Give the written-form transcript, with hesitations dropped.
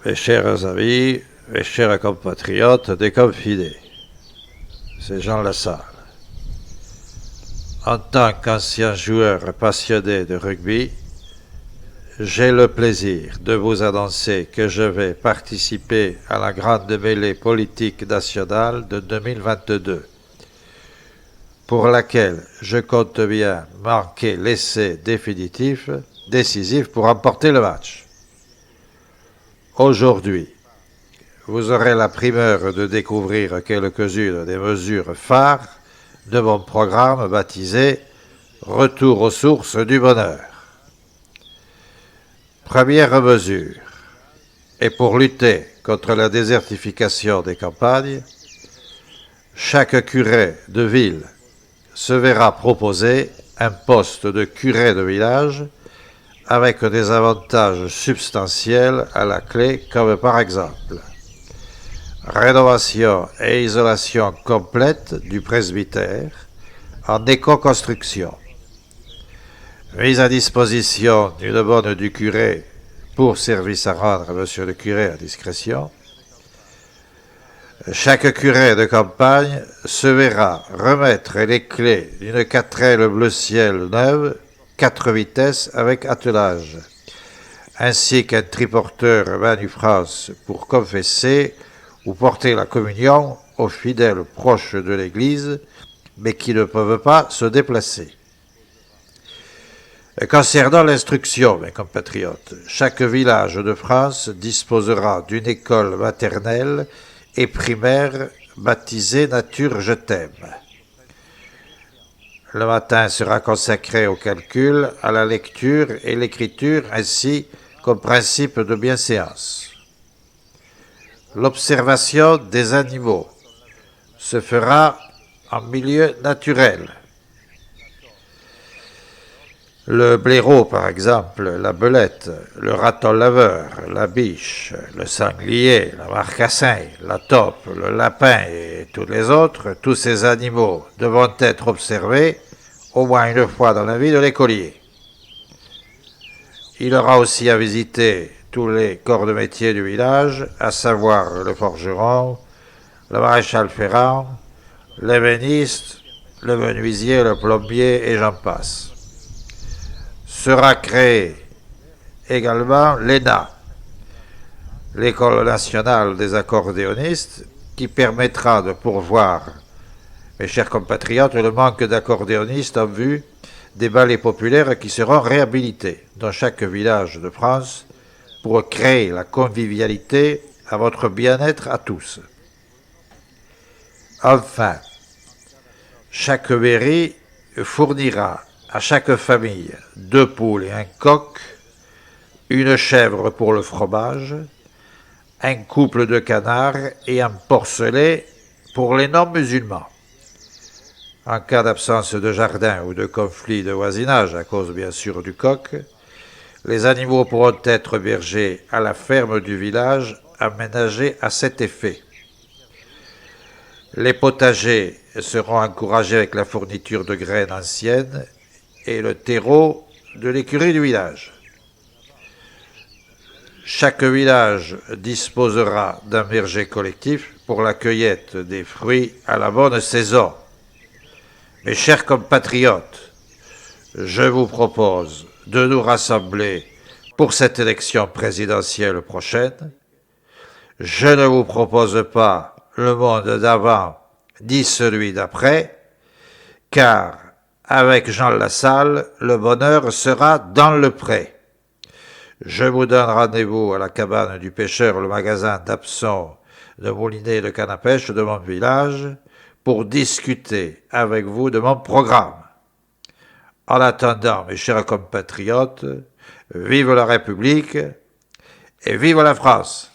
Mes chers amis, mes chers compatriotes déconfinés, c'est Jean Lassalle. En tant qu'ancien joueur passionné de rugby, j'ai le plaisir de vous annoncer que je vais participer à la grande mêlée politique nationale de 2022, pour laquelle je compte bien marquer l'essai décisif pour remporter le match. Aujourd'hui, vous aurez la primeur de découvrir quelques-unes des mesures phares de mon programme baptisé « Retour aux sources du bonheur ». Première mesure, et pour lutter contre la désertification des campagnes, chaque curé de ville se verra proposer un poste de curé de village avec des avantages substantiels à la clé, comme par exemple rénovation et isolation complète du presbytère en éco-construction, mise à disposition d'une bonne du curé pour service à rendre à monsieur le curé à discrétion. Chaque curé de campagne se verra remettre les clés d'une 4L bleu ciel neuve, 4 vitesses avec attelage, ainsi qu'un triporteur Manu France pour confesser ou porter la communion aux fidèles proches de l'Église, mais qui ne peuvent pas se déplacer. Concernant l'instruction, mes compatriotes, chaque village de France disposera d'une école maternelle et primaire baptisée Nature Je t'aime. Le matin sera consacré au calcul, à la lecture et l'écriture, ainsi qu'au principe de bienséance. L'observation des animaux se fera en milieu naturel. Le blaireau, par exemple, la belette, le raton laveur, la biche, le sanglier, la marcassin, la taupe, le lapin et tous les autres, tous ces animaux devront être observés au moins une fois dans la vie de l'écolier. Il aura aussi à visiter tous les corps de métier du village, à savoir le forgeron, le maréchal ferrant, l'ébéniste, le menuisier, le plombier et j'en passe. Sera créée également l'ENA, l'École nationale des accordéonistes, qui permettra de pourvoir, mes chers compatriotes, le manque d'accordéonistes en vue des ballets populaires qui seront réhabilités dans chaque village de France pour créer la convivialité à votre bien-être à tous. Enfin, chaque mairie fournira à chaque famille 2 poules et un coq, une chèvre pour le fromage, un couple de canards et un porcelet pour les non-musulmans. En cas d'absence de jardin ou de conflit de voisinage, à cause bien sûr du coq, les animaux pourront être hébergés à la ferme du village aménagée à cet effet. Les potagers seront encouragés avec la fourniture de graines anciennes et le terreau de l'écurie du village. Chaque village disposera d'un verger collectif pour la cueillette des fruits à la bonne saison. Mes chers compatriotes, je vous propose de nous rassembler pour cette élection présidentielle prochaine. Je ne vous propose pas le monde d'avant ni celui d'après, car avec Jean Lassalle, le bonheur sera dans le pré. Je vous donne rendez-vous à la cabane du pêcheur, le magasin d'hameçons, de moulinets et de canne à pêche de mon village, pour discuter avec vous de mon programme. En attendant, mes chers compatriotes, vive la République et vive la France!